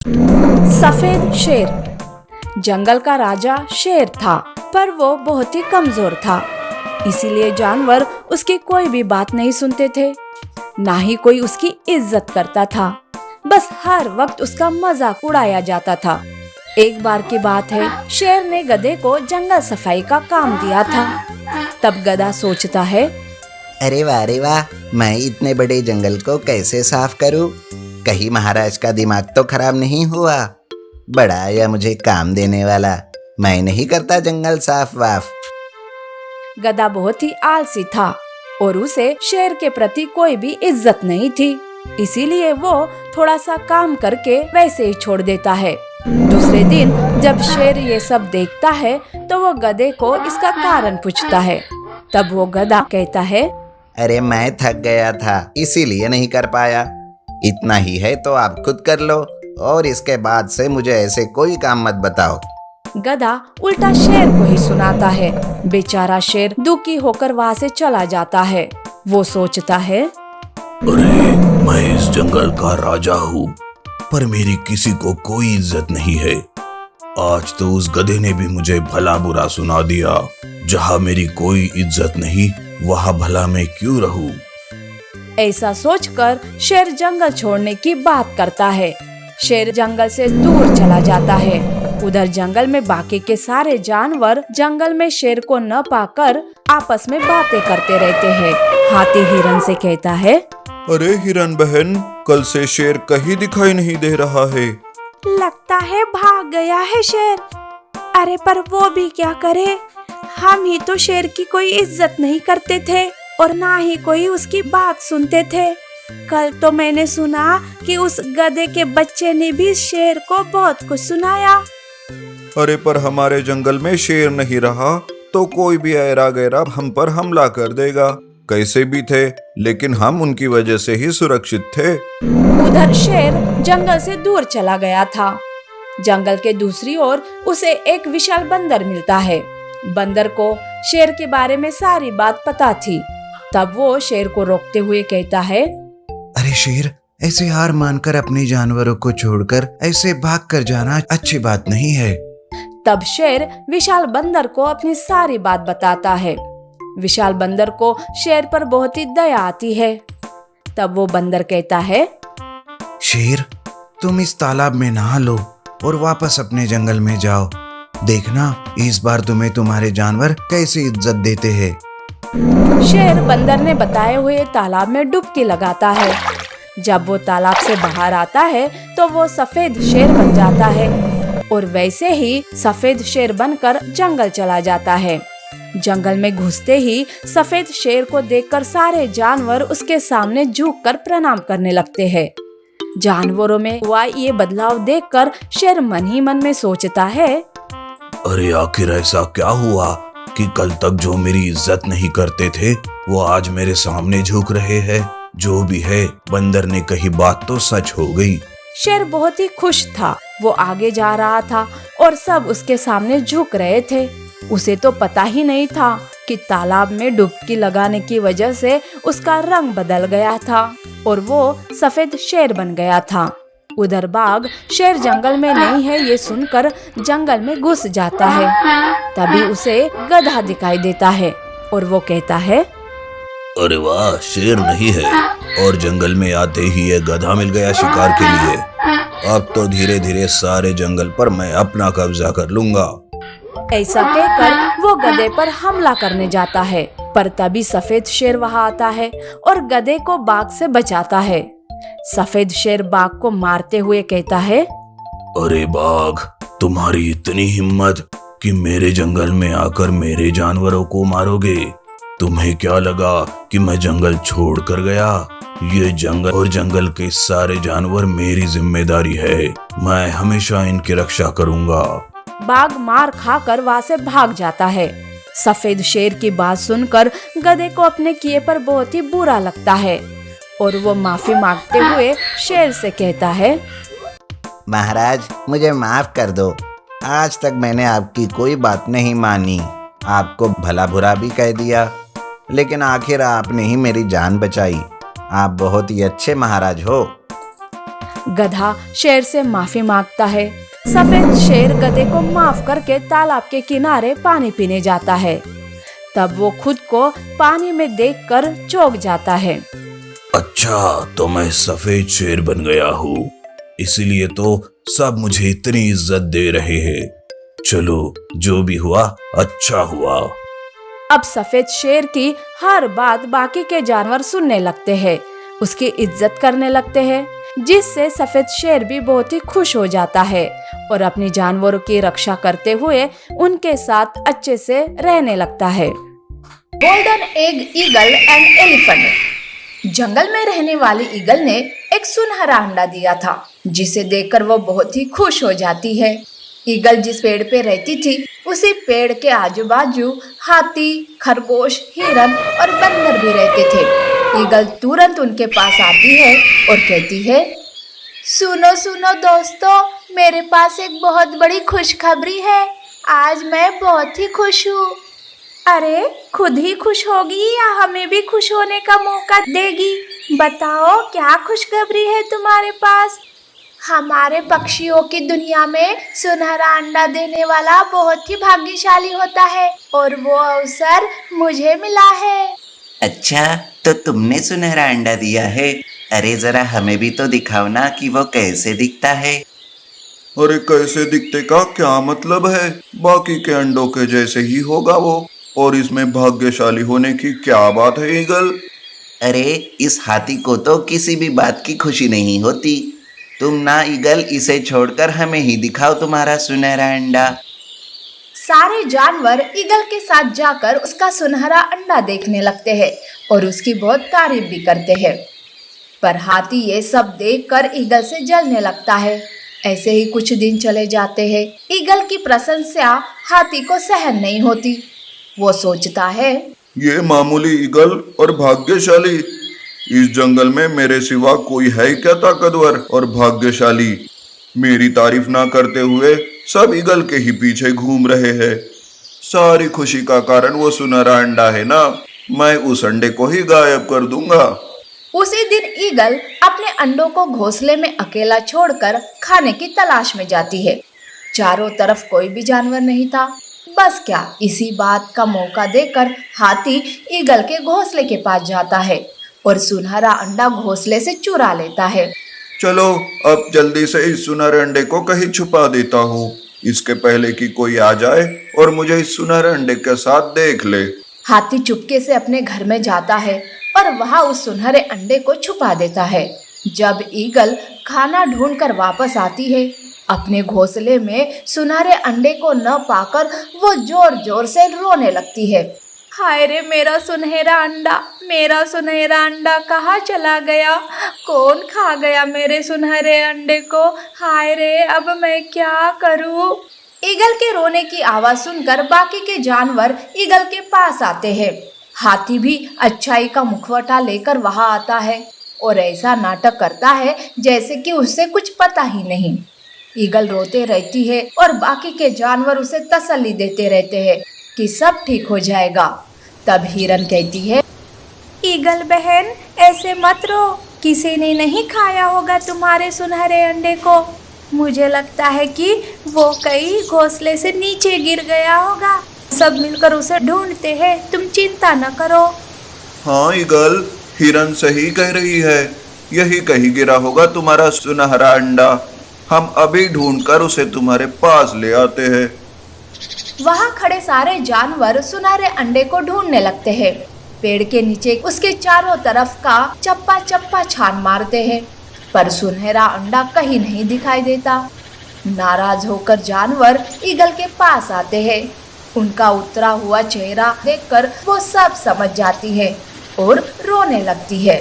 सफेद शेर। जंगल का राजा शेर था, पर वो बहुत ही कमजोर था। इसीलिए जानवर उसकी कोई भी बात नहीं सुनते थे, ना ही कोई उसकी इज्जत करता था। बस हर वक्त उसका मजाक उड़ाया जाता था। एक बार की बात है, शेर ने गधे को जंगल सफाई का काम दिया था। तब गधा सोचता है, अरे वाह, मैं इतने बड़े जंगल को कैसे साफ करूं? कहीं महाराज का दिमाग तो खराब नहीं हुआ? बड़ा आया मुझे काम देने वाला, मैं नहीं करता जंगल साफ वाफ। गधा बहुत ही आलसी था और उसे शेर के प्रति कोई भी इज्जत नहीं थी। इसीलिए वो थोड़ा सा काम करके वैसे ही छोड़ देता है। दूसरे दिन जब शेर ये सब देखता है तो वो गधे को इसका कारण पूछता है। तब वो गधा कहता है, अरे मैं थक गया था, इसीलिए नहीं कर पाया। इतना ही है तो आप खुद कर लो, और इसके बाद से मुझे ऐसे कोई काम मत बताओ। गधा उल्टा शेर को ही सुनाता है। बेचारा शेर दुखी होकर वहाँ से चला जाता है। वो सोचता है, अरे मैं इस जंगल का राजा हूँ, पर मेरी किसी को कोई इज्जत नहीं है। आज तो उस गधे ने भी मुझे भला बुरा सुना दिया। जहाँ मेरी कोई इज्जत नहीं, वहाँ भला मैं क्यों रहूं? ऐसा सोचकर शेर जंगल छोड़ने की बात करता है। शेर जंगल से दूर चला जाता है। उधर जंगल में बाकी के सारे जानवर जंगल में शेर को न पाकर आपस में बातें करते रहते हैं। हाथी हिरन से कहता है, अरे हिरन बहन, कल से शेर कहीं दिखाई नहीं दे रहा है। लगता है भाग गया है शेर। अरे पर वो भी क्या करे, हम ही तो शेर की कोई इज्जत नहीं करते थे और ना ही कोई उसकी बात सुनते थे। कल तो मैंने सुना कि उस गधे के बच्चे ने भी शेर को बहुत कुछ सुनाया। अरे पर हमारे जंगल में शेर नहीं रहा तो कोई भी ऐरा गैरा हम पर हमला कर देगा। कैसे भी थे, लेकिन हम उनकी वजह से ही सुरक्षित थे। उधर शेर जंगल से दूर चला गया था। जंगल के दूसरी ओर उसे एक विशाल बंदर मिलता है। बंदर को शेर के बारे में सारी बात पता थी। तब वो शेर को रोकते हुए कहता है, अरे शेर, ऐसे हार मानकर अपने जानवरों को छोड़कर ऐसे भाग कर जाना अच्छी बात नहीं है। तब शेर विशाल बंदर को अपनी सारी बात बताता है। विशाल बंदर को शेर पर बहुत ही दया आती है। तब वो बंदर कहता है, शेर, तुम इस तालाब में नहा लो और वापस अपने जंगल में जाओ। देखना इस बार तुम्हें तुम्हारे जानवर कैसे इज्जत देते हैं। शेर बंदर ने बताए हुए तालाब में डुबकी लगाता है। जब वो तालाब से बाहर आता है तो वो सफेद शेर बन जाता है और वैसे ही सफेद शेर बनकर जंगल चला जाता है। जंगल में घुसते ही सफेद शेर को देखकर सारे जानवर उसके सामने झुककर प्रणाम करने लगते हैं। जानवरों में हुआ ये बदलाव देखकर शेर मन ही मन में सोचता है, अरे आखिर ऐसा क्या हुआ कि कल तक जो मेरी इज्जत नहीं करते थे वो आज मेरे सामने झुक रहे हैं। जो भी है, बंदर ने कही बात तो सच हो गई। शेर बहुत ही खुश था। वो आगे जा रहा था और सब उसके सामने झुक रहे थे। उसे तो पता ही नहीं था कि तालाब में डुबकी लगाने की वजह से उसका रंग बदल गया था और वो सफेद शेर बन गया था। उधर बाघ शेर जंगल में नहीं है ये सुनकर जंगल में घुस जाता है। तभी उसे गधा दिखाई देता है और वो कहता है, अरे वाह, शेर नहीं है और जंगल में आते ही ये गधा मिल गया शिकार के लिए। अब तो धीरे धीरे सारे जंगल पर मैं अपना कब्जा कर लूंगा। ऐसा कहकर वो गधे पर हमला करने जाता है, पर तभी सफेद शेर वहां आता है और गधे को बाघ से बचाता है। सफेद शेर बाघ को मारते हुए कहता है, अरे बाघ, तुम्हारी इतनी हिम्मत कि मेरे जंगल में आकर मेरे जानवरों को मारोगे? तुम्हें क्या लगा कि मैं जंगल छोड़ कर गया? ये जंगल और जंगल के सारे जानवर मेरी जिम्मेदारी है। मैं हमेशा इनकी रक्षा करूंगा। बाघ मार खाकर वहां से भाग जाता है। सफेद शेर की बात सुनकर गधे को अपने किए पर बहुत ही बुरा लगता है और वो माफी मांगते हुए शेर से कहता है, महाराज, मुझे माफ कर दो। आज तक मैंने आपकी कोई बात नहीं मानी, आपको भला बुरा भी कह दिया, लेकिन आखिर आपने ही मेरी जान बचाई। आप बहुत ही अच्छे महाराज हो। गधा शेर से माफी मांगता है। सफेद शेर गधे को माफ करके तालाब के किनारे पानी पीने जाता है। तब वो खुद को पानी में देखकर चौंक जाता है। अच्छा, तो मैं सफेद शेर बन गया हूँ, इसीलिए तो सब मुझे इतनी इज्जत दे रहे हैं। चलो, जो भी हुआ अच्छा हुआ। अब सफेद शेर की हर बात बाकी के जानवर सुनने लगते हैं, उसकी इज्जत करने लगते हैं, जिससे सफेद शेर भी बहुत ही खुश हो जाता है और अपनी जानवरों की रक्षा करते हुए उनके साथ अच्छे से रहने लगता है। Golden egg eagle and elephant. जंगल में रहने वाली ईगल ने एक सुनहरा अंडा दिया था, जिसे देखकर वो बहुत ही खुश हो जाती है। ईगल जिस पेड़ पे रहती थी, उसी पेड़ के आजू बाजू हाथी, खरगोश, हिरन और बंदर भी रहते थे। ईगल तुरंत उनके पास आती है और कहती है, सुनो सुनो दोस्तों, मेरे पास एक बहुत बड़ी खुशखबरी है। आज मैं बहुत ही खुश हूँ। अरे, खुद ही खुश होगी या हमें भी खुश होने का मौका देगी? बताओ, क्या खुशखबरी है तुम्हारे पास? हमारे पक्षियों की दुनिया में सुनहरा अंडा देने वाला बहुत ही भाग्यशाली होता है और वो अवसर मुझे मिला है। अच्छा, तो तुमने सुनहरा अंडा दिया है? अरे जरा हमें भी तो दिखाओ ना कि वो कैसे दिखता है। अरे कैसे दिखते का क्या मतलब है? बाकी के अंडों के जैसे ही होगा वो, और इसमें भाग्यशाली होने की क्या बात है ईगल? अरे इस हाथी को तो किसी भी बात की खुशी नहीं होती। तुम ना ईगल, इसे छोड़कर हमें ही दिखाओ तुम्हारा सुनहरा अंडा। सारे जानवर ईगल के साथ जाकर उसका सुनहरा अंडा देखने लगते हैं और उसकी बहुत तारीफ भी करते हैं। पर हाथी ये सब देखकर ईगल से जलने लगता है। ऐसे ही कुछ दिन चले जाते हैं। ईगल की प्रशंसा हाथी को सहन नहीं होती। वो सोचता है, ये मामूली ईगल और भाग्यशाली, इस जंगल में मेरे सिवा कोई है क्या ताकतवर और भाग्यशाली? मेरी तारीफ ना करते हुए सब ईगल के ही पीछे घूम रहे हैं। सारी खुशी का कारण वो सुनहरा अंडा है ना, मैं उस अंडे को ही गायब कर दूंगा। उसी दिन ईगल अपने अंडों को घोंसले में अकेला छोड़कर खाने की तलाश में जाती है। चारों तरफ कोई भी जानवर नहीं था। बस क्या, इसी बात का मौका देकर हाथी ईगल के घोंसले के पास जाता है और सुनहरा अंडा घोंसले से चुरा लेता है। चलो अब जल्दी से इस सुनहरे अंडे को कहीं छुपा देता हूँ, इसके पहले कि कोई आ जाए और मुझे इस सुनहरे अंडे के साथ देख ले। हाथी चुपके से अपने घर में जाता है और वहाँ उस सुनहरे अंडे को छुपा देता है। जब ईगल खाना ढूंढकर वापस आती है, अपने घोंसले में सुनहरे अंडे को न पाकर वो जोर जोर से रोने लगती है। हाय रे, मेरा सुनहरा अंडा कहाँ चला गया? कौन खा गया मेरे सुनहरे अंडे को? हाय रे, अब मैं क्या करूँ? ईगल के रोने की आवाज सुनकर बाकी के जानवर ईगल के पास आते हैं। हाथी भी अच्छाई का मुखवटा लेकर वहाँ आता है और ऐसा नाटक करता है जैसे कि उससे कुछ पता ही नहीं। ईगल रोते रहती है और बाकी के जानवर उसे तसल्ली देते रहते हैं कि सब ठीक हो जाएगा। तब हिरन कहती है, ईगल बहन, ऐसे मत रो, किसी ने नहीं खाया होगा तुम्हारे सुनहरे अंडे को। मुझे लगता है कि वो कहीं घोंसले से नीचे गिर गया होगा। सब मिलकर उसे ढूंढते हैं, तुम चिंता न करो। हाँ ईगल, हिरन सही कह रही है, यही कहीं गिरा होगा तुम्हारा सुनहरा अंडा। हम अभी ढूंढकर उसे तुम्हारे पास ले आते हैं। वहाँ खड़े सारे जानवर सुनहरे अंडे को ढूंढने लगते हैं। पेड़ के नीचे उसके चारों तरफ का चप्पा चप्पा छान मारते हैं, पर सुनहरा अंडा कहीं नहीं दिखाई देता। नाराज होकर जानवर ईगल के पास आते हैं। उनका उतरा हुआ चेहरा देखकर वो सब समझ जाती है और रोने लगती है।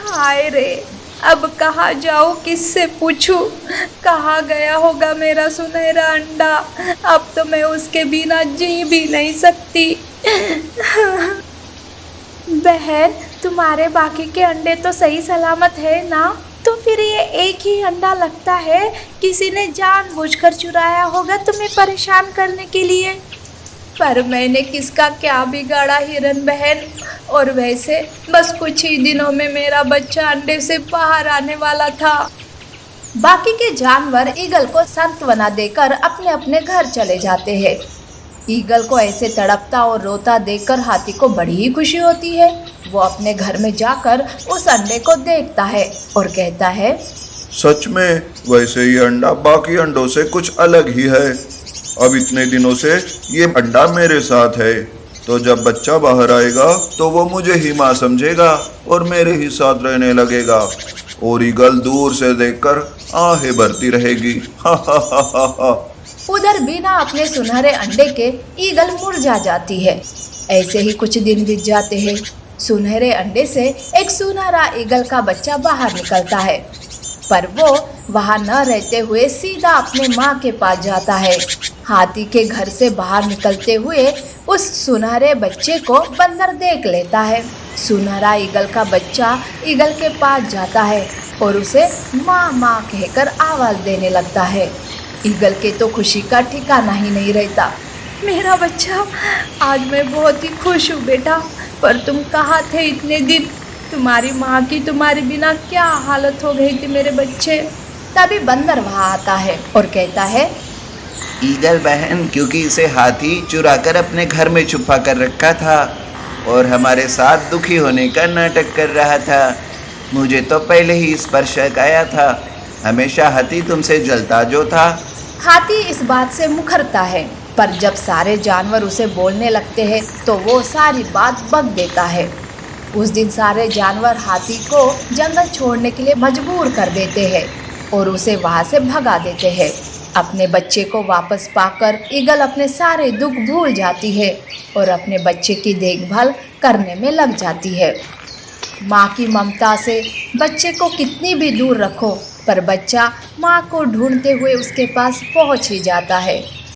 हाय रे, अब कहाँ जाऊँ, किससे पूछूं? कहाँ गया होगा मेरा सुनहरा अंडा? अब तो मैं उसके बिना जी भी नहीं सकती। बहन, तुम्हारे बाकी के अंडे तो सही सलामत है ना? तो फिर ये एक ही अंडा लगता है किसी ने जानबूझकर चुराया होगा तुम्हें परेशान करने के लिए। पर मैंने किसका क्या बिगाड़ा हिरन बहन? और वैसे बस कुछ ही दिनों में मेरा बच्चा अंडे से बाहर आने वाला था। बाकी के जानवर ईगल को सांत्वना देकर अपने अपने घर चले जाते हैं। ईगल को ऐसे तड़पता और रोता देखकर हाथी को बड़ी ही खुशी होती है। वो अपने घर में जाकर उस अंडे को देखता है और कहता है, सच में वैसे ये अंडा बाकी अंडों से कुछ अलग ही है। अब इतने दिनों से ये अंडा मेरे साथ है, तो जब बच्चा बाहर आएगा तो वो मुझे ही माँ समझेगा और मेरे ही साथ रहने लगेगा। और ईगल दूर से देखकर आहें भरती रहेगी। हा हा हा हा हा। उधर बिना अपने सुनहरे अंडे के ईगल मुरझा जाती है। ऐसे ही कुछ दिन बीत जाते हैं। सुनहरे अंडे से एक सुनहरा ईगल का बच्चा बाहर निकलता है, पर वो वहां न रहते हुए सीधा अपने माँ के पास जाता है। हाथी के घर से बाहर निकलते हुए उस सुनहरे बच्चे को बंदर देख लेता है। सुनहरा ईगल का बच्चा ईगल के पास जाता है और उसे माँ माँ कहकर आवाज देने लगता है। ईगल के तो खुशी का ठिकाना ही नहीं रहता। मेरा बच्चा, आज मैं बहुत ही खुश हूँ बेटा, पर तुम कहाँ थे इतने दिन? तुम्हारी माँ की तुम्हारे बिना क्या हालत हो गई थी मेरे बच्चे। तभी बंदर वहाँ आता है और कहता है, ईगल बहन, क्योंकि इसे हाथी चुराकर अपने घर में छुपा कर रखा था और हमारे साथ दुखी होने का नाटक कर रहा था। मुझे तो पहले ही इस पर शक आया था। हमेशा हाथी तुमसे जलता जो था। हाथी इस बात से मुखरता है, पर जब सारे जानवर उसे बोलने लगते हैं तो वो सारी बात बक देता है। उस दिन सारे जानवर हाथी को जंगल छोड़ने के लिए मजबूर कर देते हैं और उसे वहाँ से भगा देते हैं। अपने बच्चे को वापस पाकर ईगल अपने सारे दुख भूल जाती है और अपने बच्चे की देखभाल करने में लग जाती है। माँ की ममता से बच्चे को कितनी भी दूर रखो, पर बच्चा माँ को ढूंढते हुए उसके पास पहुँच ही जाता है।